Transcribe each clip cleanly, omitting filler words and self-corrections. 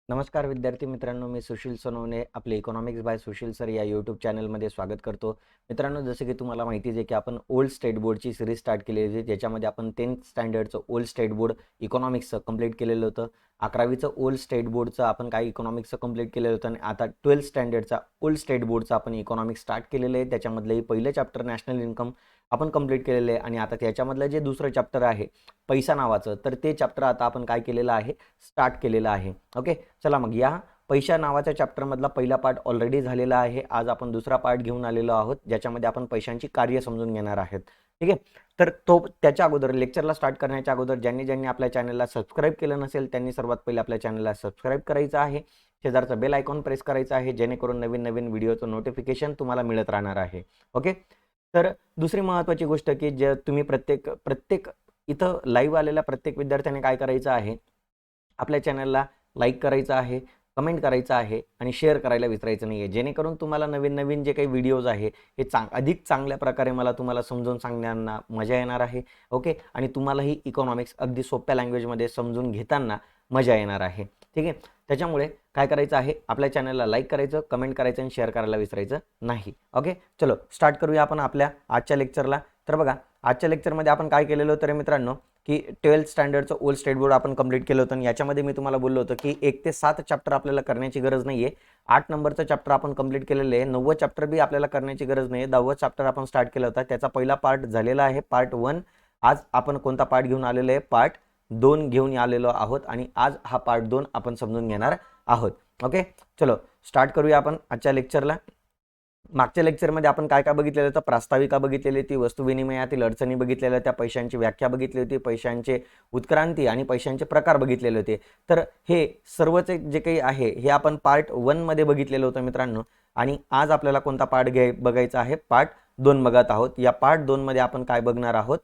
नमस्कार विद्यार्थी मित्रांनो, मी सुशील सोनवणे आपले इकॉनॉमिक्स बाय सुशील सर या यूट्यूब चॅनलमध्ये स्वागत करतो. मित्रांनो, जसं की तुम्हाला माहितीच आहे की आपण ओल्ड स्टेट बोर्डची सिरीज स्टार्ट केलेली होती. ज्याच्यामध्ये आपण 10th स्टँडर्डचं ओल्ड स्टेट बोर्ड इकॉनॉमिक्सचं कंप्लीट केलेलं होतं. 11वीचं ओल्ड स्टेट बोर्डचं आपण काही इकॉनॉमिक्सचं कंप्लीट केलेलं होतं आणि आता 12th स्टँडर्डचा ओल्ड स्टेट बोर्डचं आपण इकॉनॉमिक्स स्टार्ट केलेलं आहे. त्याच्यामधलंही पहिलं चॅप्टर नॅशनल इन्कम आपण कंप्लीट केलेलं आहे आणि आता त्याच्यामधलं जे दुसरं चॅप्टर आहे पैसा नावाचं, तर ते चॅप्टर आता आपण काय केलेलं आहे, स्टार्ट केलेलं आहे. ओके, चला मग या पैसा नावाच्या चॅप्टरमधला पहिला पार्ट ऑलरेडी झालेला आहे. आज आपण दुसरा पार्ट घेऊन आलेलो आहोत, ज्याच्यामध्ये आपण पैशांची कार्य समजून घेणार आहोत. ठीक आहे, तर त्याच्या अगोदर लेक्चरला स्टार्ट करण्याच्या अगोदर ज्यांनी आपल्या चॅनलला सबस्क्राईब केलं नसेल त्यांनी सर्वात पहिले आपल्या चॅनलला सबस्क्राईब करायचं आहे. शेजारचा बेल आयकॉन प्रेस करायचा आहे, जेणेकरून नवीन नवीन व्हिडिओचं नोटिफिकेशन तुम्हाला मिळत राहणार आहे. ओके, तर दुसरी महत्त्वाची गोष्ट की जे तुम्ही प्रत्येक इथं लाईव्ह आलेल्या प्रत्येक विद्यार्थ्याने काय करायचं आहे, आपल्या चॅनलला लाईक करायचं आहे, कमेंट करायचं आहे आणि शेअर करायला विसरायचं नाही आहे, जेणेकरून तुम्हाला नवीन नवीन जे काही व्हिडिओज आहे हे अधिक चांगल्या प्रकारे मला तुम्हाला समजून सांगण्याना मजा येणार आहे. ओके, आणि तुम्हालाही इकॉनॉमिक्स अगदी सोप्या लँग्वेजमध्ये समजून घेताना मजा येणार आहे. ठीक आहे, त्याच्यामुळे काय करायचं आहे, आपल्या चॅनलला लाईक करायचं, कमेंट करायचं आणि शेअर करायला विसरायचं नाही. ओके, चलो स्टार्ट करूया आपण आपल्या आजच्या लेक्चरला. तर बघा, आजच्या लेक्चरमध्ये आपण काय केलेलं होतं रे मित्रांनो, की 12th स्टँडर्डचं ओल्ड स्टेट बोर्ड आपण कंप्लीट केलं होतं आणि याच्यामध्ये मी तुम्हाला बोललो होतो की 1 ते 7 चॅप्टर आपल्याला करण्याची गरज नाही आहे. 8 नंबरचं चॅप्टर आपण कंप्लीट केलेलं आहे. 9वं चॅप्टर बी आपल्याला करण्याची गरज नाही आहे. 10वं चॅप्टर आपण स्टार्ट केलं होतं, त्याचा पहिला पार्ट झालेला आहे, पार्ट 1. आज आपण कोणता पार्ट घेऊन आलेलो आहे, पार्ट 2 घेऊन आलेलो आहोत आणि आज हा पार्ट 2 आपण समजून घेणार आहोत. ओके, चलो स्टार्ट करूया आपण आजच्या लेक्चरला. मागच्या लेक्चरमध्ये आपण काय काय बघितलेलं होतं, प्रास्ताविका बघितलेली होती, वस्तू विनिमयातील अडचणी बघितलेल्या होत्या, पैशांची व्याख्या बघितली होती, पैशांचे उत्क्रांती आणि पैशांचे प्रकार बघितलेले होते. तर हे सर्वचे जे काही आहे हे आपण पार्ट 1 मध्ये बघितलेलं होतं मित्रांनो. आणि आज आपल्याला कोणता पार्ट बघायचा आहे, पार्ट 2 बघत आहोत. या पार्ट 2 मध्ये आपण काय बघणार आहोत,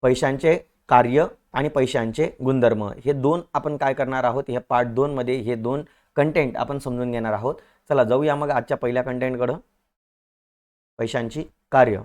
पैशांचे कार्य आणि पैशांचे गुणधर्म, हे दोन आपण काय करणार आहोत, हे पार्ट 2 मध्ये हे दोन कंटेंट आपण समजून घेणार आहोत. चला जाऊया मग आजच्या पहिल्या कंटेंटकडे, पैशांची कार्य.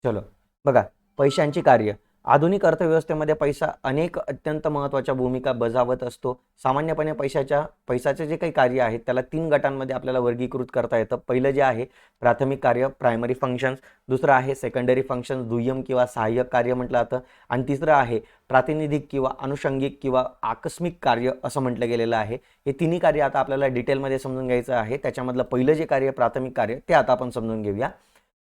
चलो बघा, पैशांची कार्य. आधुनिक अर्थव्यवस्थेमध्ये पैसा अनेक अत्यंत महत्त्वाच्या भूमिका बजावत असतो. सामान्यपणे पैशाचे जे काही कार्य आहेत त्याला 3 गटांमध्ये आपल्याला वर्गीकृत करता येतं. पहिलं जे आहे प्राथमिक कार्य, प्रायमरी फंक्शन्स. दुसरं आहे सेकंडरी फंक्शन्स, दुय्यम किंवा सहाय्यक कार्य म्हटलं जातं. आणि तिसरं आहे प्रातिनिधिक किंवा अनुषंगिक किंवा आकस्मिक कार्य असं म्हटलं गेलेलं आहे. हे तिन्ही कार्य आता आपल्याला डिटेलमध्ये समजून घ्यायचं आहे. त्याच्यामधलं पहिलं जे कार्य प्राथमिक कार्य ते आता आपण समजून घेऊया.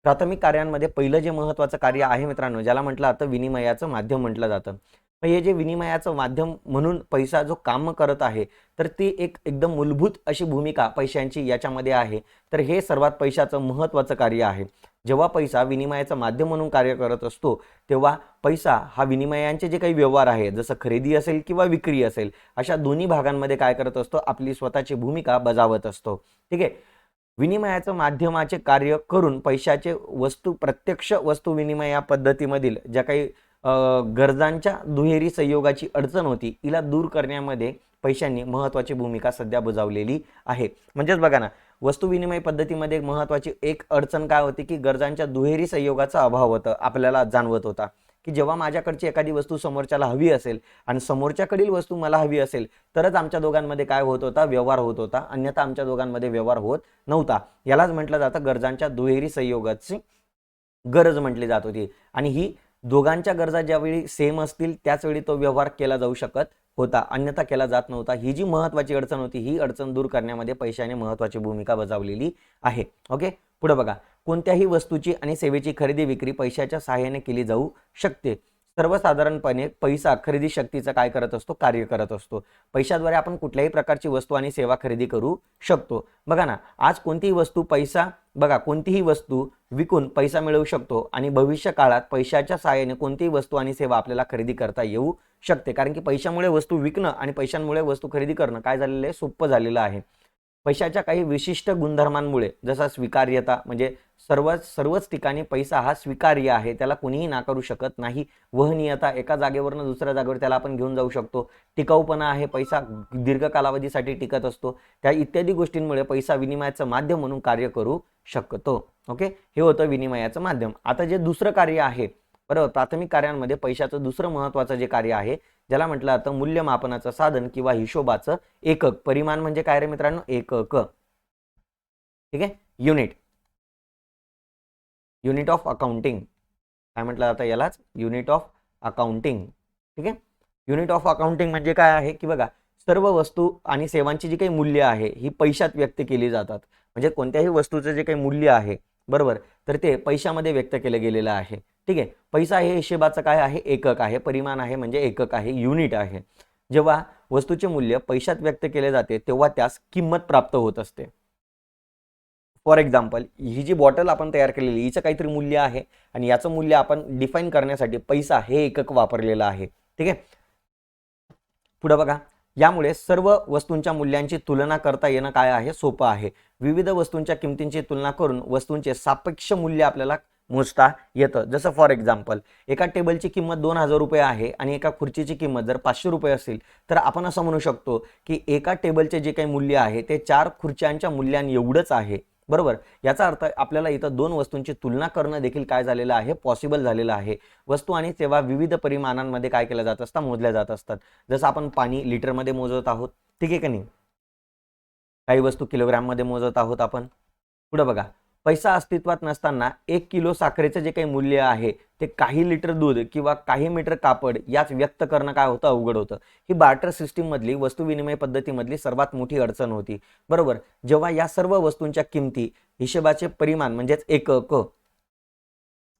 प्राथमिक कार्यांमध्ये पहिलं जे महत्त्वाचं कार्य आहे मित्रांनो, ज्याला म्हटलं जातं विनिमयाचं माध्यम म्हटलं जातं. हे जे विनिमयाचं माध्यम म्हणून पैसा जो काम करत आहे, तर ती एकदम मूलभूत अशी भूमिका पैशांची याच्यामध्ये आहे. तर हे सर्वात पैशाचं महत्त्वाचं कार्य आहे. जेव्हा पैसा विनिमयाचं माध्यम म्हणून कार्य करत असतो, तेव्हा पैसा हा विनिमयांचे जे काही व्यवहार आहे, जसं खरेदी असेल किंवा विक्री असेल, अशा दोन्ही भागांमध्ये काय करत असतो, आपली स्वतःची भूमिका बजावत असतो. ठीक आहे, विनिमयाचं माध्यमाचे कार्य करून पैशाचे प्रत्यक्ष वस्तू विनिमय या पद्धतीमधील ज्या काही गरजांच्या दुहेरी संयोगाची अडचण होती, हिला दूर करण्यामध्ये पैशांनी महत्त्वाची भूमिका सध्या बजावलेली आहे. म्हणजेच बघा ना, वस्तू विनिमय पद्धतीमध्ये महत्त्वाची एक अडचण काय होती, की गरजांच्या दुहेरी संयोगाचा अभाव होता, आपल्याला जाणवत होता. की जेव्हा माझ्याकडची एखादी वस्तू समोरच्याला हवी असेल आणि समोरच्याकडील वस्तू मला हवी असेल, तरच आमच्या दोघांमध्ये काय होत होता, व्यवहार होत होता, अन्यथा आमच्या दोघांमध्ये व्यवहार होत नव्हता. यालाच म्हटलं जातं गरजांच्या दुहेरी संयोगाची गरज म्हटली जात होती. आणि ही दोघांच्या गरजा ज्यावेळी सेम असतील त्याच वेळी तो व्यवहार केला जाऊ शकत होता, अन्यथा केला जात नव्हता. ही जी महत्त्वाची अडचण होती, ही अडचण दूर करण्यामध्ये पैशाने महत्त्वाची भूमिका बजावलेली आहे. ओके, पुढे बघा, कोणत्याही वस्तूची आणि सेवेची खरेदी विक्री पैशाच्या सहाय्याने केली जाऊ शकते. सर्वसाधारणपणे पैसा खरेदी शक्तीचं काय करत असतो, कार्य करत असतो. पैशाद्वारे आपण कुठल्याही प्रकारची वस्तू आणि सेवा खरेदी करू शकतो. बघा ना, आज कोणतीही वस्तू विकून पैसा मिळवू शकतो आणि भविष्य काळात पैशाच्या सहाय्याने कोणतीही वस्तू आणि सेवा आपल्याला खरेदी करता येऊ शकते. कारण की पैशामुळे वस्तू विकणं आणि पैशांमुळे वस्तू खरेदी करणं काय झालेलं आहे, सोपं झालेलं आहे. पैशाच्या काही विशिष्ट गुणधर्मांमुळे, जसा स्वीकार्यता, म्हणजे सर्वच ठिकाणी पैसा हा स्वीकार्य आहे, त्याला कोणीही नाकारू शकत नाही. वहनीयता, एका जागेवरनं दुसऱ्या जागेवर त्याला आपण घेऊन जाऊ शकतो. टिकाऊपणा आहे, पैसा दीर्घ कालावधीसाठी टिकत असतो. त्या इत्यादी गोष्टींमुळे पैसा विनिमयाचं माध्यम म्हणून कार्य करू शकतो. ओके, हे होतं विनिमयाचं माध्यम. आता जे दुसरं कार्य आहे, बरोबर, प्राथमिक कार्यांमध्ये पैशाचं दुसरं महत्त्वाचं जे कार्य आहे, ज्याला म्हटलं जातं मूल्यमापनाचं साधन किंवा हिशोबाचं एकक. परिमाण म्हणजे काय रे मित्रांनो? एकक. ठीक आहे, युनिट ऑफ अकाउंटिंग काय म्हटलं जातं यालाच? Unit of accounting. ठीक आहे, युनिट ऑफ अकाउंटिंग म्हणजे काय आहे की बघा, सर्व वस्तू आणि सेवांची जी काही मूल्य आहे ही पैशात व्यक्त केली जातात. म्हणजे कोणत्याही वस्तूचं जे काही मूल्य आहे, बरोबर, तर ते पैशामध्ये व्यक्त केलं गेलेलं आहे. ठीक आहे, पैसा हे हिशेबाचं काय आहे? एकक आहे. परिमाण आहे म्हणजे एकक आहे, युनिट आहे. जेव्हा वस्तूचे मूल्य पैशात व्यक्त केले जाते तेव्हा त्यास किंमत प्राप्त होत असते. फॉर एक्झाम्पल, ही जी बॉटल आपण तयार केलेली, हिचं काहीतरी मूल्य आहे आणि याचं मूल्य आपण डिफाईन करण्यासाठी पैसा हे एकक वापरलेलं आहे. ठीक आहे, पुढे बघा, यामुळे सर्व वस्तूंच्या मूल्यांची तुलना करता येणं काय आहे? सोपं आहे. विविध वस्तूंच्या किमतींची तुलना करून वस्तूंचे सापेक्ष मूल्य आपल्याला मोजता येतं. जसं फॉर एक्झाम्पल, एका टेबलची किंमत 2000 रुपये आहे आणि एका खुर्चीची किंमत जर 500 रुपये असेल, तर आपण असं म्हणू शकतो की एका टेबलचे जे काही मूल्य आहे ते 4 खुर्च्यांच्या मूल्यां एवढंच आहे. बरोबर, याचा अर्थ आपल्याला इथं दोन वस्तूंची तुलना करणं देखील काय झालेलं आहे? पॉसिबल झालेलं आहे. वस्तू आणि सेवा विविध परिमाणांमध्ये काय केल्या जात असतात? मोजल्या जात असतात. जसं आपण पाणी लिटरमध्ये मोजत आहोत, ठीक आहे की नाही? काही वस्तू किलोग्राममध्ये मोजत आहोत आपण. पुढे बघा, पैसा अस्तित्वात नसताना 1 किलो साखरेचं जे काही मूल्य आहे ते काही लिटर दूध किंवा काही मीटर कापड याच व्यक्त करणं काय होतं? अवघड होतं. ही बार्टर सिस्टीम मधली वस्तू विनिमय पद्धतीमधली सर्वात मोठी अडचण होती. बरोबर, जेव्हा या सर्व वस्तूंच्या किमती हिशेबाचे परिमाण म्हणजेच एकक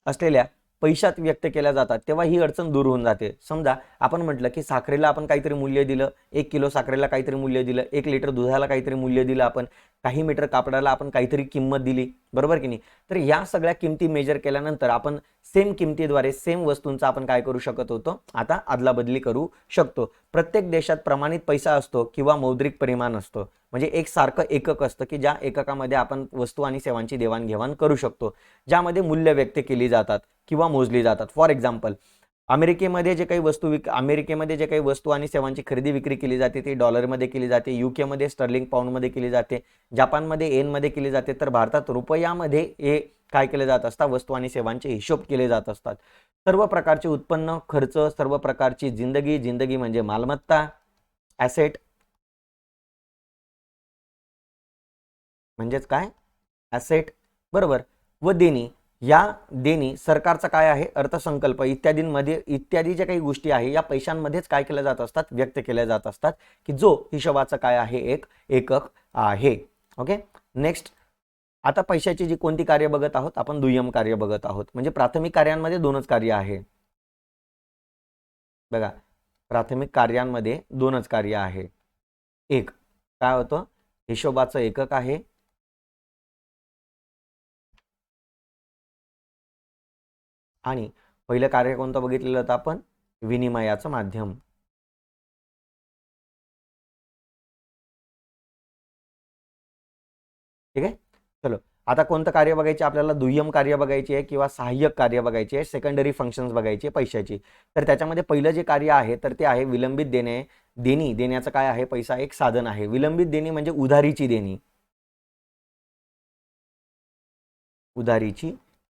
असलेल्या पैशात व्यक्त केल्या जातात तेव्हा ही अडचण दूर होऊन जाते. समजा आपण म्हटलं की साखरेला आपण काहीतरी मूल्य दिलं, 1 किलो साखरेला काहीतरी मूल्य दिलं, 1 लिटर दुधाला काहीतरी मूल्य दिलं, आपण काही मीटर कापडाला आपण काहीतरी किंमत दिली, बरोबर की नाही? तर या सगळ्या किमती मेजर केल्यानंतर आपण सेम किमतीद्वारे सेम वस्तूंचा आपण काय करू शकत होतो? आता अदलाबदली करू शकतो. प्रत्येक देशात प्रमाणित पैसा असतो किंवा मौद्रिक परिमाण असतो, म्हणजे एक सारखं एकक असतं की ज्या एककामध्ये आपण वस्तू आणि सेवांची देवाणघेवाण करू शकतो, ज्यामध्ये मूल्य व्यक्त केली जातात किंवा मोजली जातात. फॉर एक्झाम्पल, अमेरिकेमध्ये जे काही वस्तू आणि सेवांची खरेदी विक्री केली जाते ती डॉलरमध्ये केली जाते, यूकेमध्ये स्टर्लिंग पाऊंडमध्ये केली जाते, जपानमध्ये येनमध्ये केली जाते, तर भारतात रुपयामध्ये हे काय केले जात असतात? वस्तू आणि सेवांचे हिशोब केले जात असतात. सर्व प्रकारचे उत्पन्न, खर्च, सर्व प्रकारची जिंदगी म्हणजे मालमत्ता, ॲसेट म्हणजेच काय? ॲसेट, बरोबर, व देणी. या देणी सरकारचा काय आहे? अर्थसंकल्प इत्यादी ज्या काही गोष्टी आहे या पैशांमध्येच काय केल्या जात असतात? व्यक्त केल्या जात असतात, की जो हिशोबाचा काय आहे? एक एकक आहे. ओके, नेक्स्ट, आता पैशाची जी कोणती कार्य बघत आहोत आपण? दुय्यम कार्य बघत आहोत. म्हणजे प्राथमिक कार्यांमध्ये दोनच कार्य आहे. बघा, प्राथमिक कार्यांमध्ये दोनच कार्य आहे. एक काय होतं? हिशोबाचं एकक आहे, आणि पहिलं कार्य कोणतं बघितलेलं होतं आपण? विनिमयाचं माध्यम. ठीक आहे, चलो आता कोणतं कार्य बघायचे आपल्याला? दुय्यम कार्य बघायची आहे किंवा सहाय्यक कार्य बघायची आहे, सेकंडरी फंक्शन्स बघायची आहे पैशाची. तर त्याच्यामध्ये पहिलं जे कार्य आहे तर ते आहे विलंबित देणी देण्याचं काय आहे? पैसा एक साधन आहे. विलंबित देणी म्हणजे उधारीची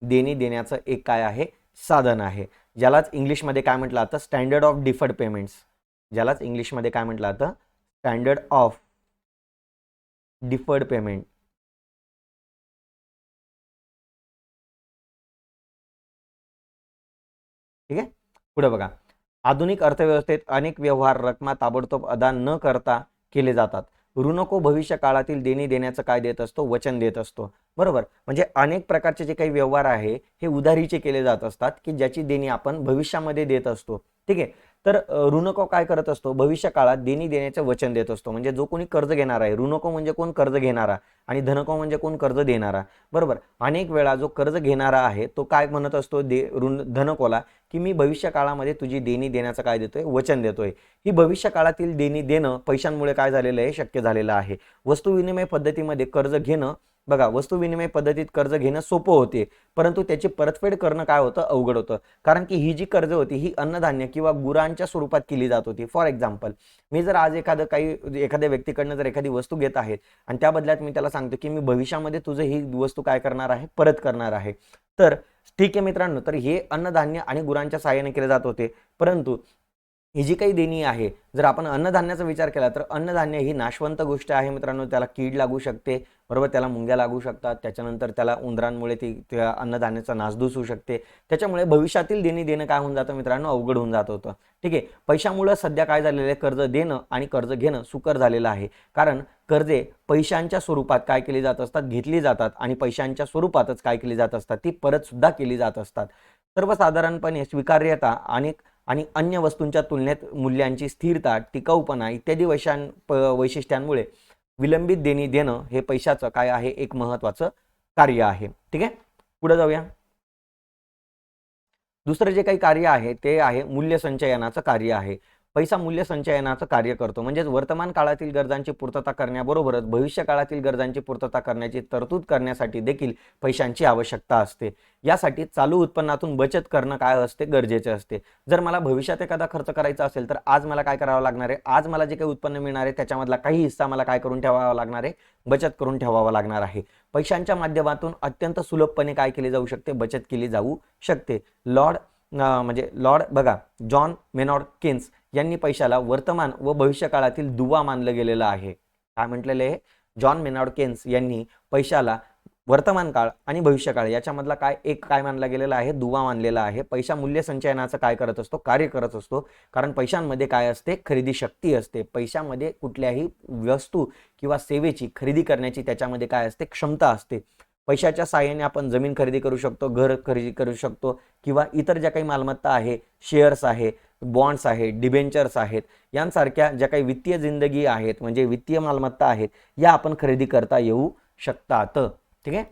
देणी देण्याचं एक काय आहे? साधन आहे, ज्यालाच इंग्लिशमध्ये काय म्हटलं जातं? Standard of deferred payments. ज्यालाच इंग्लिशमध्ये काय म्हटलं जातं? Standard of deferred payment. ठीक आहे, पुढे बघा, आधुनिक अर्थव्यवस्थेत अनेक व्यवहार रकमा ताबडतोब अदा न करता केले जातात. ऋणको भविष्य काळातील देणी देण्याचं काय देत असतो? वचन देत असतो. बरोबर, म्हणजे अनेक प्रकारचे जे काही व्यवहार आहे हे उधारीचे केले जात असतात की ज्याची देणी आपण भविष्यामध्ये देत असतो. ठीक आहे, तर ऋणको काय करत असतो? भविष्य काळात देणी देण्याचे वचन देत असतो. म्हणजे जो कोणी कर्ज घेणार आहे, ऋणको म्हणजे कोण? कर्ज घेणारा, आणि धनको म्हणजे कोण? कर्ज देणारा. बरोबर, अनेक वेळा जो कर्ज घेणारा आहे तो काय म्हणत असतो धनकोला की मी भविष्य काळामध्ये तुझी देणी देण्याचं काय देतोय, वचन देतोय. ही भविष्य काळातील देणी देणं पैशांमुळे काय झालेलं आहे, शक्य झालेलं आहे. वस्तू विनिमय पद्धतीमध्ये कर्ज घेणं, बघा वस्तू विनिमय पद्धतीत कर्ज घेणं सोपं होते, परंतु त्याची परतफेड करणं काय होतं, अवघड होतं. कारण की ही जी कर्ज होती ही अन्नधान्य किंवा गुरांच्या स्वरूपात केली जात होती. फॉर एक्झाम्पल, मी जर आज एखाद्या व्यक्तीकडनं जर एखादी वस्तू घेत आहे आणि त्या बदल्यात मी त्याला सांगतो की मी भविष्यामध्ये तुझं ही वस्तू काय करणार आहे, परत करणार आहे, तर ठीक आहे मित्रांनो, तर हे अन्नधान्य आणि गुरांच्या सहाय्याने केले जात होते. परंतु ही जी काही देणी आहे, जर आपण अन्नधान्याचा विचार केला तर अन्नधान्य ही नाशवंत गोष्ट आहे मित्रांनो. त्याला कीड लागू शकते, बरोबर, त्याला मुंग्या लागू शकतात, त्याच्यानंतर त्याला उंदरांमुळे त्या अन्नधान्याचा नासधूस होऊ शकते. त्याच्यामुळे भविष्यातील देणी देणं काय होऊन जातं मित्रांनो, अवघड होऊन जात होतं. ठीक आहे, पैशामुळे सध्या काय झालेलं आहे, कर्ज देणं आणि कर्ज घेणं सुकर झालेलं आहे. कारण कर्जे पैशांच्या स्वरूपात काय केली जात असतात, घेतली जातात आणि पैशांच्या स्वरूपातच काय केली जात असतात, ती परत सुद्धा केली जात असतात. सर्वसाधारणपणे स्वीकार्यता आणि अन्य वस्तूंच्या तुलनेत मूल्यांची स्थिरता, टिकाऊपणा इत्यादी वैशिष्ट्यांमुळे विलंबित देणी देणं हे पैशाचं काय आहे, एक महत्वाचं कार्य आहे. ठीक आहे, पुढे जाऊया. दुसरं जे काही कार्य आहे ते आहे मूल्य संचयनाचं कार्य आहे. पैसा मूल्य संचयनाचं कार्य करतो, म्हणजेच वर्तमान काळातील गरजांची पूर्तता करण्याबरोबरच भविष्य काळातील गरजांची पूर्तता करण्याची तरतूद करण्यासाठी देखील पैशांची आवश्यकता असते. यासाठी चालू उत्पन्नातून बचत करणं काय असते, गरजेचे असते. जर मला भविष्यात एखादा खर्च करायचा असेल तर आज मला काय करावं लागणार आहे, आज मला जे काही उत्पन्न मिळणार आहे त्याच्यामधला काही हिस्सा मला काय करून ठेवावा लागणार आहे, बचत करून ठेवावा लागणार आहे. पैशांच्या माध्यमातून अत्यंत सुलभपणे काय केली जाऊ शकते, बचत केली जाऊ शकते. लॉर्ड बघा, जॉन मेनॉर्ड केन्स यांनी पैशाला वर्तमान व भविष्य काळातील दुवा मानलं गेलेलं आहे. काय म्हटलेलं आहे, जॉन मेनॉर्ड केन्स यांनी पैशाला वर्तमान काळ आणि भविष्य काळ याच्यामधला काय मानला गेलेला आहे, दुवा मानलेला आहे. पैसा मूल्य संचयनाचं काय करत असतो, कार्य करत असतो. कारण पैशांमध्ये काय असते, खरेदी शक्ती असते. पैशामध्ये कुठल्याही वस्तू किंवा सेवेची खरेदी करण्याची त्याच्यामध्ये काय असते, क्षमता असते. पैशाच्या साहाय्याने आपण जमीन खरेदी करू शकतो, घर खरेदी करू शकतो किंवा इतर ज्या काही मालमत्ता आहे, शेअर्स आहे, बॉन्ड्स आहे, डिबेंचर्स आहेत, यांसारख्या ज्या काही वित्तीय जिंदगी आहेत म्हणजे वित्तीय मालमत्ता आहेत, या आपण खरेदी करता येऊ शकतात. ठीक आहे,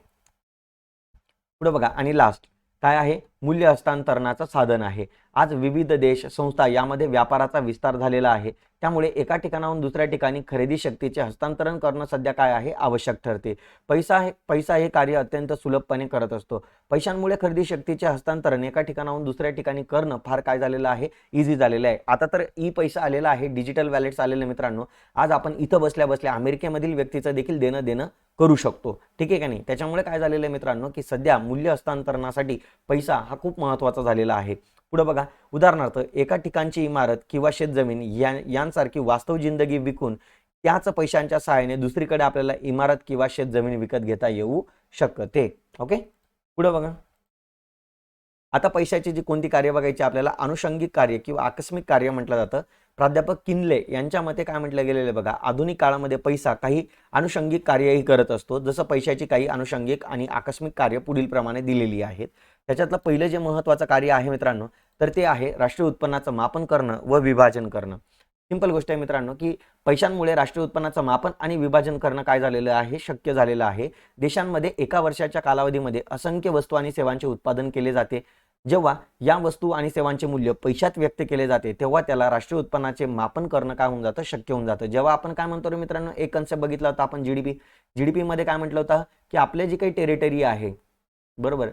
पुढे बघा. आणि लास्ट काय आहे, मूल्य हस्तांतरणाचं साधन आहे. आज विविध देश संस्था यामध्ये व्यापाराचा विस्तार झालेला आहे. त्यामुळे एका ठिकाणाहून दुसऱ्या ठिकाणी खरेदी शक्तीचे हस्तांतरण करणं सध्या काय आहे, आवश्यक ठरते. पैसा हे कार्य अत्यंत सुलभपणे करत असतो. पैशांमुळे खरेदी शक्तीचे हस्तांतरण एका ठिकाणाहून दुसऱ्या ठिकाणी करणं फार काय झालेलं आहे, इझी झालेलं आहे. आता तर पैसा आलेला आहे, डिजिटल वॅलेट्स आलेले मित्रांनो. आज आपण इथं बसल्या बसल्या अमेरिकेमधील व्यक्तीचं देखील देणं करू शकतो. ठीक आहे का नाही. त्याच्यामुळे काय झालेलं आहे मित्रांनो, की सध्या मूल्य हस्तांतरणासाठी पैसा हा खूप महत्त्वाचा झालेला आहे. पुढे बघा, उदाहरणार्थ एका ठिकाणची इमारत किंवा शेतजमीन यांसारखी वास्तव जिंदगी विकून त्याच पैशांच्या सहाय्याने दुसरीकडे आपल्याला इमारत किंवा शेतजमीन विकत घेता येऊ शकते. ओके, पुढे बघा. आता पैशाची जी कोणती कार्य बघायची आपल्याला, अनुषंगिक कार्य किंवा आकस्मिक कार्य म्हटलं जातं. प्राध्यापक किनले यांच्या मते काय म्हटलं गेलेलं आहे बघा, आधुनिक काळामध्ये पैसा काही अनुषंगिक कार्यही करत असतो. जसं पैशाची काही अनुषंगिक आणि आकस्मिक कार्य पुढील प्रमाणे दिलेली आहेत. त्याच्यातलं पहिलं जे महत्त्वाचं कार्य आहे मित्रांनो, तर ते आहे राष्ट्रीय उत्पन्नाचं मापन करणं व विभाजन करणं. सिंपल गोष्ट आहे मित्रांनो, की पैशांमुळे राष्ट्रीय उत्पन्नाचं मापन आणि विभाजन करणं काय झालेलं आहे, शक्य झालेलं आहे. देशांमध्ये एका वर्षाच्या कालावधीमध्ये असंख्य वस्तू आणि सेवांचे उत्पादन केले जाते. जेव्हा या वस्तू आणि सेवांचे मूल्य पैशात व्यक्त केले जाते तेव्हा त्याला राष्ट्रीय उत्पन्नाचे मापन करणं काय होऊन जातं, शक्य होऊन जातं. जेव्हा आपण काय म्हणतो मित्रांनो, एक कन्सेप्ट बघितला होता आपण, जीडीपी मध्ये काय म्हटलं होतं, की आपले जी काही टेरिटरी आहे, बरोबर,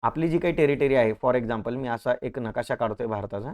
आपली जी काही टेरिटरी आहे, फॉर एक्झाम्पल मी असा एक नकाशा काढतोय भारताचा,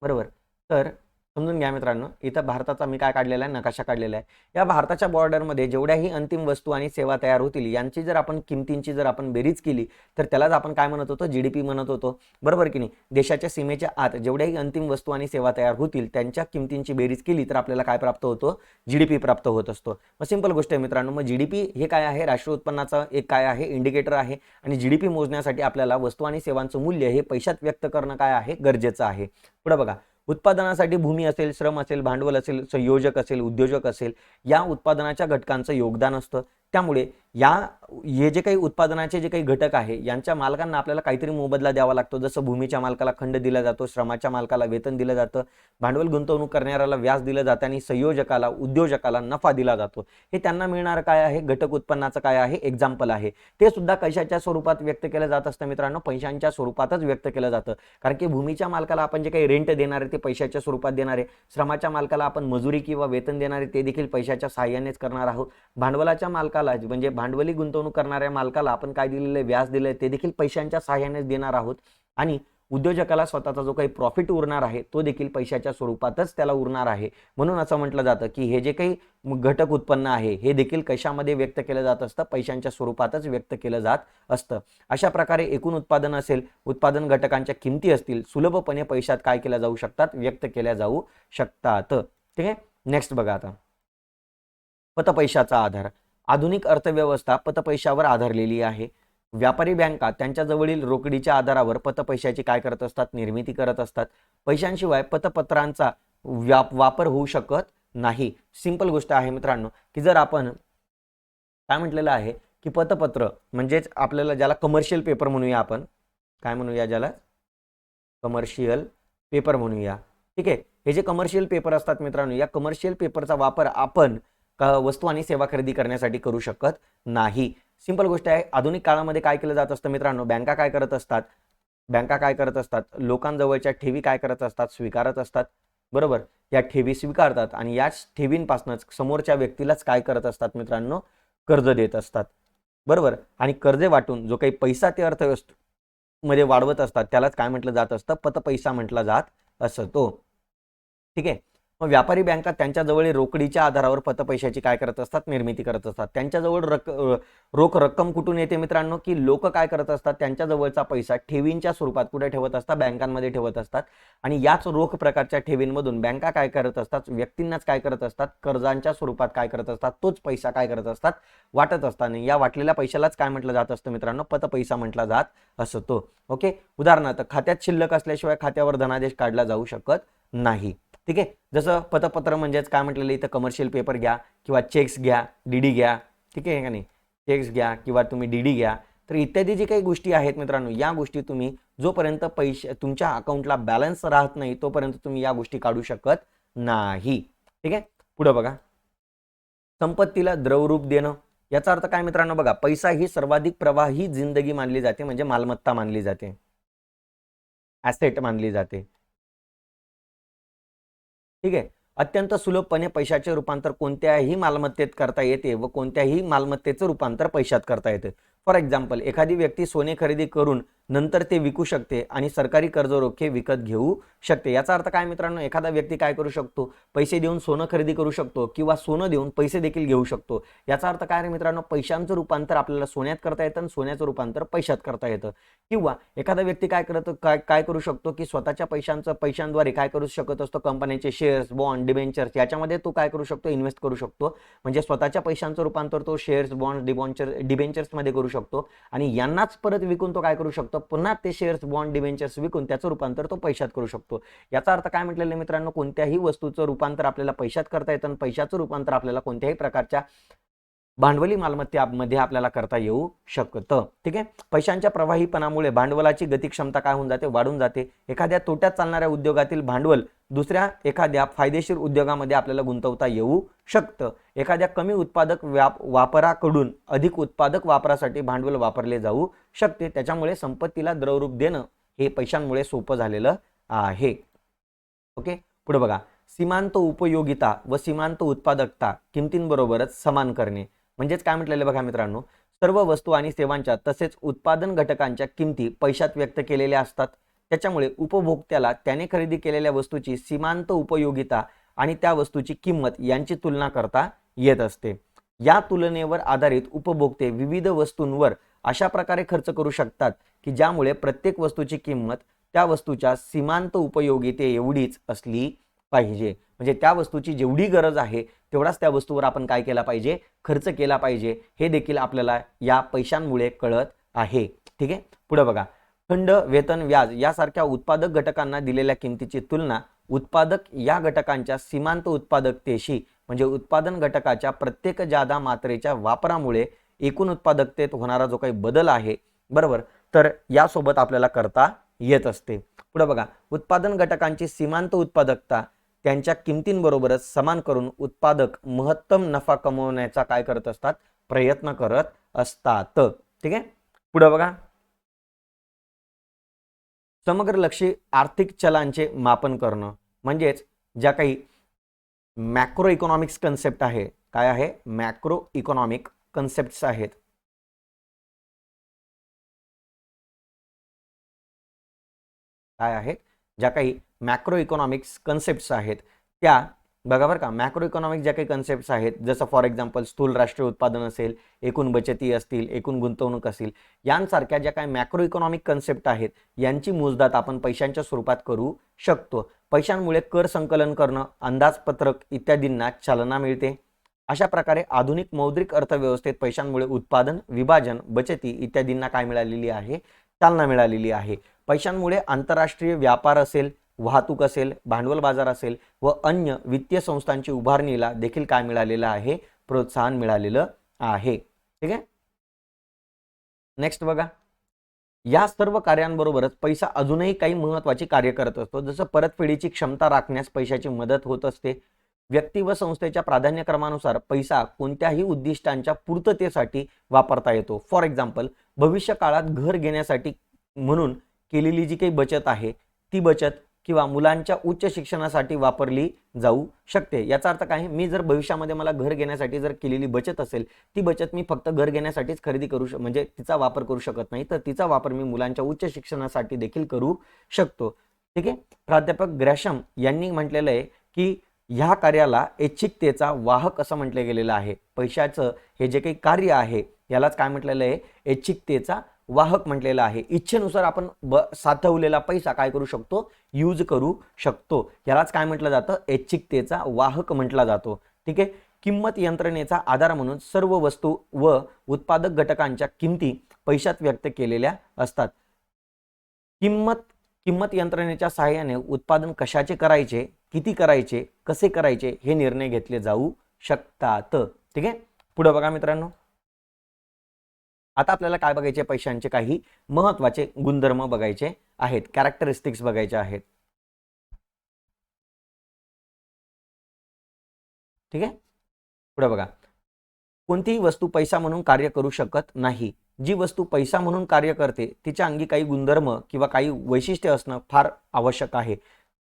बरोबर. तर समजून घ्या मित्रांनो, इथं भारताचा मी काय काढलेला आहे, नकाशा काढलेला आहे. या भारताच्या बॉर्डरमध्ये जेवढ्याही अंतिम वस्तू आणि सेवा तयार होतील यांची जर आपण किमतींची जर आपण बेरीज केली तर त्यालाच आपण काय म्हणत होतो, जीडीपी म्हणत होतो, बरोबर की नाही. देशाच्या सीमेच्या आत जेवढ्याही अंतिम वस्तू आणि सेवा तयार होतील त्यांच्या किमतींची बेरीज केली तर आपल्याला काय प्राप्त होतो, जीडीपी प्राप्त होत असतो. मग सिंपल गोष्ट आहे मित्रांनो, मग जीडीपी हे काय आहे, राष्ट्रीय उत्पन्नाचं एक काय आहे, इंडिकेटर आहे. आणि जीडीपी मोजण्यासाठी आपल्याला वस्तू आणि सेवांचं मूल्य हे पैशात व्यक्त करणं काय आहे, गरजेचं आहे. पुढे बघा, उत्पादनासाठी भूमी असेल, श्रम असेल, भांडवल असेल, संयोजक असेल, उद्योजक असेल, या उत्पादनाच्या घटकांचं योगदान असतं. त्यामुळे या हे जे काही उत्पादनाचे जे काही घटक आहे यांच्या मालकांना आपल्याला काहीतरी मोबदला द्यावा लागतो. जसं भूमीच्या मालकाला खंड दिला जातो, श्रमाच्या मालकाला वेतन दिलं जातं, भांडवल गुंतवणूक करणाऱ्याला व्याज दिलं जातं आणि संयोजकाला उद्योजकाला नफा दिला जातो. हे त्यांना मिळणार काय आहे, घटक उत्पन्नाचं काय आहे, एक्झाम्पल आहे. ते सुद्धा कशाच्या स्वरूपात व्यक्त केलं जात असतं मित्रांनो, पैशांच्या स्वरूपातच व्यक्त केलं जातं. कारण की भूमीच्या मालकाला आपण जे काही रेंट देणार आहे ते पैशाच्या स्वरूपात देणार आहे, श्रमाच्या मालकाला आपण मजुरी किंवा वेतन देणार आहे ते देखील पैशाच्या सहाय्यानेच करणार आहोत, भांडवलाच्या मालकाला म्हणजे भांडवली गुंतवणूक करणाऱ्या मालकाला आपण काय दिलेलं आहे, व्याज दिलंय ते देखील पैशांच्या सहाय्यानेच देणार आहोत आणि उद्योजकाला स्वतःचा जो काही प्रॉफिट उरणार आहे तो देखील पैशाच्या स्वरूपातच त्याला उरणार आहे. म्हणून असं म्हटलं जातं की हे जे काही घटक उत्पन्न आहे हे देखील कशामध्ये व्यक्त केलं जात असतं, पैशांच्या स्वरूपातच व्यक्त केलं जात असतं. अशा प्रकारे एकूण उत्पादन असेल, उत्पादन घटकांच्या किमती असतील, सुलभपणे पैशात काय केल्या जाऊ शकतात, व्यक्त केल्या जाऊ शकतात. ठीक आहे, नेक्स्ट बघा आता पतपैशाचा आधार. आधुनिक अर्थव्यवस्था पतपैशावर आधारलेली आहे. व्यापारी बँका त्यांच्या जवळील रोकडीच्या आधारावर पतपैशाची काय करत असतात, निर्मिती करत असतात. पैशांशिवाय पतपत्रांचा वापर होऊ शकत नाही. सिंपल गोष्ट आहे मित्रांनो की जर आपण काय म्हटलेलं आहे की पतपत्र म्हणजेच आपल्याला ज्याला कमर्शियल पेपर म्हणूया, आपण काय म्हणूया, ज्याला कमर्शियल पेपर म्हणूया. ठीक आहे, हे जे कमर्शियल पेपर असतात मित्रांनो, या कमर्शियल पेपरचा वापर आपण वस्तू आणि सेवा खरेदी करण्यासाठी करू शकत नाही. सिंपल गोष्ट आहे. आधुनिक काळामध्ये काय केलं जात असतं मित्रांनो, बँका काय करत असतात, लोकांजवळच्या ठेवी काय करत असतात, स्वीकारत असतात. बरोबर, या ठेवी स्वीकारतात आणि याच ठेवींपासूनच समोरच्या व्यक्तीलाच काय करत असतात मित्रांनो, कर्ज देत असतात. बरोबर, आणि कर्जे वाटून जो काही पैसा ते अर्थव्यवस्थेमध्ये वाढवत असतात त्यालाच काय म्हटलं जात असतं, पतपैसा म्हटला जात असतो. ठीक आहे, मग व्यापारी बँका त्यांच्याजवळ रोकडीच्या आधारावर पतपैशाची काय करत असतात, निर्मिती करत असतात. त्यांच्याजवळ रोख रक्कम कुठून येते मित्रांनो, की लोक काय करत असतात, त्यांच्याजवळचा पैसा ठेवींच्या स्वरूपात कुठे ठेवत असतात, बँकांमध्ये ठेवत असतात आणि याच रोख प्रकारच्या ठेवींमधून बँका काय करत असतात, व्यक्तींनाच काय करत असतात, कर्जांच्या स्वरूपात काय करत असतात, तोच पैसा काय करत असतात, वाटत असताना या वाटलेल्या पैशालाच काय म्हटलं जात असतं मित्रांनो, पतपैसा म्हटला जात असतो. ओके, उदाहरणार्थ खात्यात शिल्लक असल्याशिवाय खात्यावर धनादेश काढला जाऊ शकत नाही. ठीक आहे, जसं पतपत्र म्हणजेच काय म्हटलेलं इथं, कमर्शियल पेपर घ्या किंवा चेक्स घ्या, डीडी घ्या. ठीक आहे का नाही, चेक्स घ्या किंवा तुम्ही डीडी घ्या. तर इत्यादी जी काही गोष्टी आहेत मित्रांनो, या गोष्टी तुम्ही जोपर्यंत पैसे तुमच्या अकाउंटला बॅलन्स राहत नाही तोपर्यंत तुम्ही या गोष्टी काढू शकत नाही. ठीक आहे, पुढे बघा, संपत्तीला द्रवरूप देणं. याचा अर्थ काय मित्रांनो, बघा, पैसा ही सर्वाधिक प्रवाही जिंदगी मानली जाते, म्हणजे मालमत्ता मानली जाते, ॲसेट मानली जाते. ठीक आहे, अत्यंत सुलभपणे पैशाचे रूपांतर कोणत्याही मालमत्तेत करता येते व कोणत्याही मालमत्तेचं रूपांतर पैशात करता येते. फॉर एक्झाम्पल, एखादी व्यक्ती सोने खरेदी करून नंतर ते विकू शकते आणि सरकारी कर्ज रोखे विकत घेऊ शकते. याचा अर्थ काय मित्रांनो, एखादा व्यक्ती काय करू शकतो, पैसे देऊन सोनं खरेदी करू शकतो किंवा सोनं देऊन पैसे देखील घेऊ शकतो. याचा अर्थ काय रे मित्रांनो, पैशांचं रूपांतर आपल्याला सोन्यात करता येतं आणि सोन्याचं रूपांतर पैशात करता येतं. किंवा एखादा व्यक्ती काय करू शकतो की स्वतःच्या पैशांद्वारे काय करू शकत असतो, कंपन्यांचे शेअर्स, बॉन्ड, डिबेंचर्स याच्यामध्ये तो काय करू शकतो, इन्व्हेस्ट करू शकतो. म्हणजे स्वतःच्या पैशांचं रूपांतर तो शेअर्स, बॉन्ड, डिबेंचर्स मध्ये करू शकतो आणि यांनाच परत विकून तो काय करू शकतो, पुन्हा ते शेअर्स, बॉन्ड, डिबेंचर्स विकून त्याचं रूपांतर तो पैशात करू शकतो. याचा अर्थ काय म्हटलेलं आहे मित्रांनो, कोणत्याही वस्तूचं रूपांतर आपल्याला पैशात करता येतं आणि पैशाचं रूपांतर आपल्याला कोणत्याही प्रकारच्या भांडवली मालमत्तेमध्ये आपल्याला करता येऊ शकतं. ठीक आहे, पैशांच्या प्रवाहीपणामुळे भांडवलाची गतिक्षमता काय होऊन जाते, वाढून जाते. एखाद्या तोट्यात चालणाऱ्या उद्योगातील भांडवल दुसऱ्या एखाद्या फायदेशीर उद्योगामध्ये आपल्याला गुंतवता येऊ शकतं. एखाद्या कमी उत्पादक वापराकडून अधिक उत्पादक वापरासाठी भांडवल वापरले जाऊ शकते. त्याच्यामुळे संपत्तीला द्रवरूप देणं हे पैशांमुळे सोपं झालेलं आहे. ओके, पुढे बघा, सीमांत उपयोगिता व सीमांत उत्पादकता किमतींबरोबरच समान करणे. म्हणजेच काय म्हटलेलं बघा मित्रांनो, सर्व वस्तू आणि सेवांच्या तसेच उत्पादन घटकांच्या किमती पैशात व्यक्त केलेल्या असतात. त्याच्यामुळे उपभोक्त्याला त्याने खरेदी केलेल्या वस्तूची सीमांत उपयोगिता आणि त्या वस्तूची किंमत यांची तुलना करता येत असते. या तुलनेवर आधारित उपभोक्ते विविध वस्तूंवर अशा प्रकारे खर्च करू शकतात की ज्यामुळे प्रत्येक वस्तूची किंमत त्या वस्तूच्या सीमांत उपयोगिते एवढीच असली पाहिजे. म्हणजे त्या वस्तूची जेवढी गरज आहे तेवढाच त्या वस्तूवर आपण काय केला पाहिजे, खर्च केला पाहिजे. हे देखील आपल्याला या पैशांमुळे कळत आहे. ठीक आहे, पुढे बघा, खंड, वेतन, व्याज यासारख्या उत्पादक घटकांना दिलेल्या किमतीची तुलना उत्पादक या घटकांच्या सीमांत उत्पादकतेशी म्हणजे उत्पादन घटकाच्या प्रत्येक जादा मात्रेच्या वापरामुळे एकूण उत्पादकतेत होणारा जो काही बदल आहे, बरोबर, तर यासोबत आपल्याला करता येत असते. पुढे बघा, उत्पादन घटकांची सीमांत उत्पादकता त्यांच्या किमतींबरोबरच समान करून उत्पादक महत्तम नफा कमवण्याचा काय करत असतात, प्रयत्न करत असतात. ठीक आहे. पुढे बघा, समग्र लक्षी आर्थिक चलांचे मापन करणं, म्हणजेच ज्या काही मॅक्रो इकॉनॉमिक्स कन्सेप्ट आहे, काय आहे, मॅक्रो इकॉनॉमिक कन्सेप्ट्स आहेत, काय आहेत, ज्या काही मॅक्रो इकॉनॉमिक्स कन्सेप्ट्स आहेत त्या बघा बरं का. मॅक्रो इकॉनॉमिक ज्या काही कन्सेप्ट्स आहेत, जसं फॉर एक्झाम्पल स्थूल राष्ट्रीय उत्पादन असेल, एकूण बचती असतील, एकूण गुंतवणूक असेल, यांसारख्या ज्या काही मॅक्रो इकॉनॉमिक कन्सेप्ट आहेत यांची मोजदाद आपण पैशांच्या स्वरूपात करू शकतो. पैशांमुळे कर संकलन करणं, अंदाजपत्रक इत्यादींना चालना मिळते. अशा प्रकारे आधुनिक मौद्रिक अर्थव्यवस्थेत पैशांमुळे उत्पादन, विभाजन, बचती इत्यादींना काय मिळालेली आहे, चालना मिळालेली आहे. पैशांमुळे आंतरराष्ट्रीय व्यापार असेल, वाहतूक असेल, भांडवल बाजार असेल व अन्य वित्तीय संस्थांची उभारणीला देखील काय मिळालेलं आहे, प्रोत्साहन मिळालेलं आहे. ठीक आहे. नेक्स्ट बघा, या सर्व कार्यांबरोबरच पैसा अजूनही काही महत्त्वाची कार्य करत असतो. जसं परतफेडीची क्षमता राखण्यास पैशाची मदत होत असते. व्यक्ती व संस्थेच्या प्राधान्यक्रमानुसार पैसा कोणत्याही उद्दिष्टांच्या पूर्ततेसाठी वापरता येतो. फॉर एक्झाम्पल, भविष्य काळात घर घेण्यासाठी म्हणून केलेली जी काही बचत आहे ती बचत किंवा मुलांच्या उच्च शिक्षणासाठी वापरली जाऊ शकते. याचा अर्थ काय, मी जर भविष्यामध्ये मला घर घेण्यासाठी जर केलेली बचत असेल, ती बचत मी फक्त घर घेण्यासाठीच खरेदी करू म्हणजे तिचा वापर करू शकत नाही, तर तिचा वापर मी मुलांच्या उच्च शिक्षणासाठी देखील करू शकतो. ठीक आहे. प्राध्यापक ग्रॅशम यांनी म्हटलेलं आहे की ह्या कार्याला ऐच्छिकतेचा वाहक असं म्हटलं गेलेलं आहे. पैशाचं हे जे काही कार्य आहे यालाच काय म्हटलेलं आहे, ऐच्छिकतेचा वाहक म्हटलेला आहे. इच्छेनुसार आपण साठवलेला पैसा काय करू शकतो, यूज करू शकतो. यालाच काय म्हटलं जातं, ऐच्छिकतेचा वाहक म्हटला जातो. ठीक आहे. किंमत यंत्रणेचा आधार म्हणून सर्व वस्तू व उत्पादक घटकांच्या किमती पैशात व्यक्त केलेल्या असतात. किंमत यंत्रणेच्या सहाय्याने उत्पादन कशाचे करायचे, किती करायचे, कसे करायचे हे निर्णय घेतले जाऊ शकतात. ठीक आहे. पुढे बघा मित्रांनो, आता आपल्याला काय बघायचे, पैशांचे काही महत्त्वाचे गुणधर्म बघायचे आहेत, कॅरेक्टरिस्टिक्स बघायचे आहेत. ठीक आहे. पुढे बघा, कोणतीही वस्तू पैसा म्हणून कार्य करू शकत नाही. जी वस्तू पैसा म्हणून कार्य करते तिच्या अंगी काही गुणधर्म किंवा काही वैशिष्ट्य असणं फार आवश्यक आहे.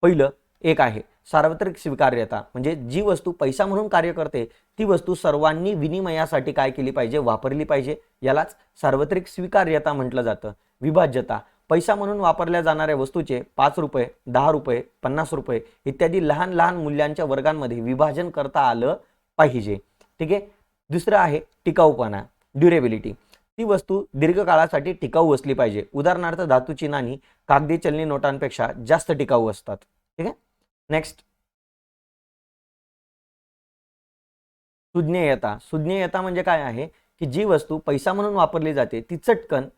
पहिलं एक आहे सार्वत्रिक स्वीकार्यता, म्हणजे जी वस्तू पैसा म्हणून कार्य करते ती वस्तू सर्वांनी विनिमयासाठी काय केली पाहिजे, वापरली पाहिजे. यालाच सार्वत्रिक स्वीकार्यता म्हटलं जातं. विभाज्यता, पैसा म्हणून वापरल्या जाणाऱ्या वस्तूचे 5 रुपये, 10 रुपये, 50 रुपये इत्यादी लहान लहान मूल्यांच्या वर्गांमध्ये विभाजन करता आलं पाहिजे. ठीक आहे. दुसरं आहे टिकाऊपणा, ड्युरेबिलिटी. ती वस्तू दीर्घकाळासाठी टिकाऊ असली पाहिजे. उदाहरणार्थ धातूची नाणी कागदी चलनी नोटांपेक्षा जास्त टिकाऊ असतात. ठीक आहे. नेक्स्ट, सुज्ञेयता. सुज्ञेयता म्हणजे काय आहे की जी वस्तू पैसा म्हणून वापरली जाते ती चटकन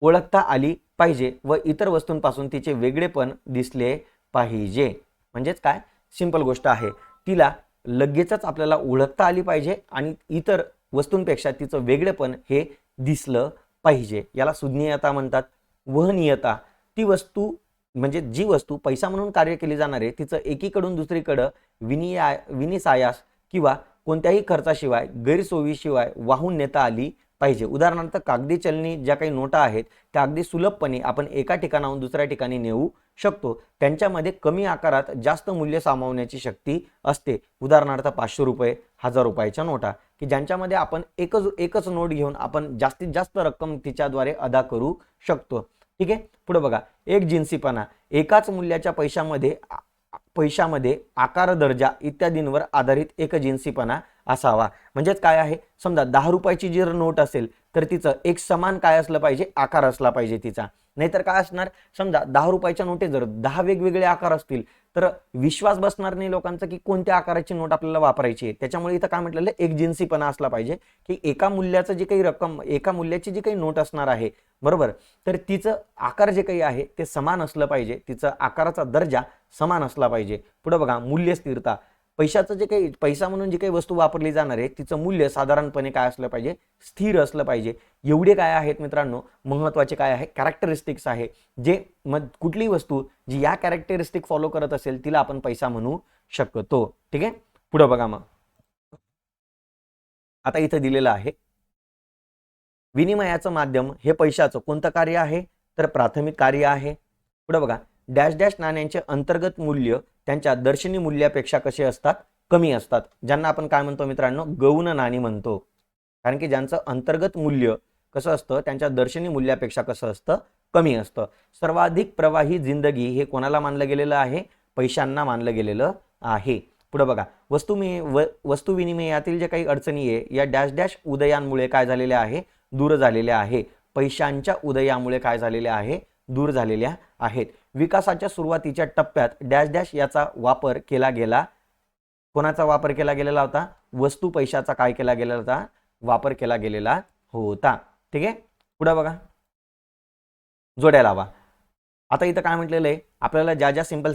ओळखता आली पाहिजे व इतर वस्तूंपासून तिचे वेगळेपण दिसले पाहिजे. म्हणजेच काय, सिंपल गोष्ट आहे, तिला लगेचच आपल्याला ओळखता आली पाहिजे आणि इतर वस्तूंपेक्षा तिचं वेगळेपण हे दिसलं पाहिजे. याला सुज्ञेयता म्हणतात. वहनीयता, ती वस्तू म्हणजे जी वस्तू पैसा म्हणून कार्य केली जाणार आहे तिचं एकीकडून दुसरीकडं विनिसायास किंवा कोणत्याही खर्चाशिवाय, गैरसोयीशिवाय वाहून नेता आली पाहिजे. उदाहरणार्थ कागदी चलनी ज्या काही नोटा आहेत त्या अगदी सुलभपणे आपण एका ठिकाणाहून दुसऱ्या ठिकाणी नेऊ शकतो. त्यांच्यामध्ये कमी आकारात जास्त मूल्य सामावण्याची शक्ती असते. उदाहरणार्थ 500 रुपये, 1000 रुपयाच्या नोटा, की ज्यांच्यामध्ये आपण एकच नोट घेऊन आपण जास्तीत जास्त रक्कम तिच्याद्वारे अदा करू शकतो. ठीक आहे. पुढे बघा, एक जिन्सीपणा. एकाच मूल्याच्या पैशामध्ये आकार, दर्जा इत्यादींवर आधारित एक जिन्सीपणा असावा. म्हणजेच काय आहे, समजा 10 रुपयाची जर नोट असेल तर तिचं एक समान काय असलं पाहिजे, आकार असला पाहिजे तिचा. नाहीतर काय असणार, समजा 10 रुपयाच्या नोटे जर 10 वेगवेगळे आकार असतील तर विश्वास बसणार नाही लोकांचा की कोणत्या आकाराची नोट आपल्याला वापरायची आहे. त्याच्यामुळे इथं काय म्हटलेलं आहे, एक जिन्सीपणा असला पाहिजे की एका मूल्याचं जी काही रक्कम, एका मूल्याची जी काही नोट असणार आहे, बरोबर, तर तिचं आकार जे काही आहे ते समान असलं पाहिजे, तिचं आकाराचा दर्जा समान असला पाहिजे. पुढे बघा, मूल्य स्थिरता. पैशाचं जे काही पैसा म्हणून जी काही वस्तू वापरली जाणार आहे तिचं मूल्य साधारणपणे काय असलं पाहिजे, स्थिर असलं पाहिजे. एवढे काय आहेत मित्रांनो महत्त्वाचे काय आहे कॅरेक्टरिस्टिक्स आहे, जे मग कुठली वस्तू जी या कॅरेक्टरिस्टिक फॉलो करत असेल तिला आपण पैसा म्हणू शकतो. ठीक आहे, पुढे बघा. मग आता इथं दिलेलं आहे विनिमयाचं माध्यम हे पैशाचं कोणतं कार्य आहे, तर प्राथमिक कार्य आहे. पुढे बघा, डॅश डॅश नाण्यांचे अंतर्गत मूल्य त्यांच्या दर्शनी मूल्यापेक्षा कसे असतात, कमी असतात. ज्यांना आपण काय म्हणतो मित्रांनो, गौण नाणी म्हणतो. कारण की ज्यांचं अंतर्गत मूल्य कसं असतं त्यांच्या दर्शनी मूल्यापेक्षा कसं असतं, कमी असतं. सर्वाधिक प्रवाही जिंदगी हे कोणाला मानलं गेलेलं आहे, पैशांना मानलं गेलेलं आहे. पुढे बघा, वस्तू विनिमयातील जे काही अडचणी आहे या डॅश डॅश उदयांमुळे काय झालेल्या आहे, दूर झालेल्या आहे. पैशांच्या उदयामुळे काय झालेल्या आहे, दूर झालेल्या आहेत. विकासाच्या सुरुवातीच्या टप्प्यात डॅश डॅश याचा वापर केला गेला. कोणाचा वापर केला गेलेला होता, वस्तू पैशाचा काय केला गेलेला होता, वापर केला गेलेला होता. ठीक आहे, पुढे बघा, जोड्या लावा. आता इथं काय म्हटलेलं आहे, आपल्याला ज्या ज्या सिंपल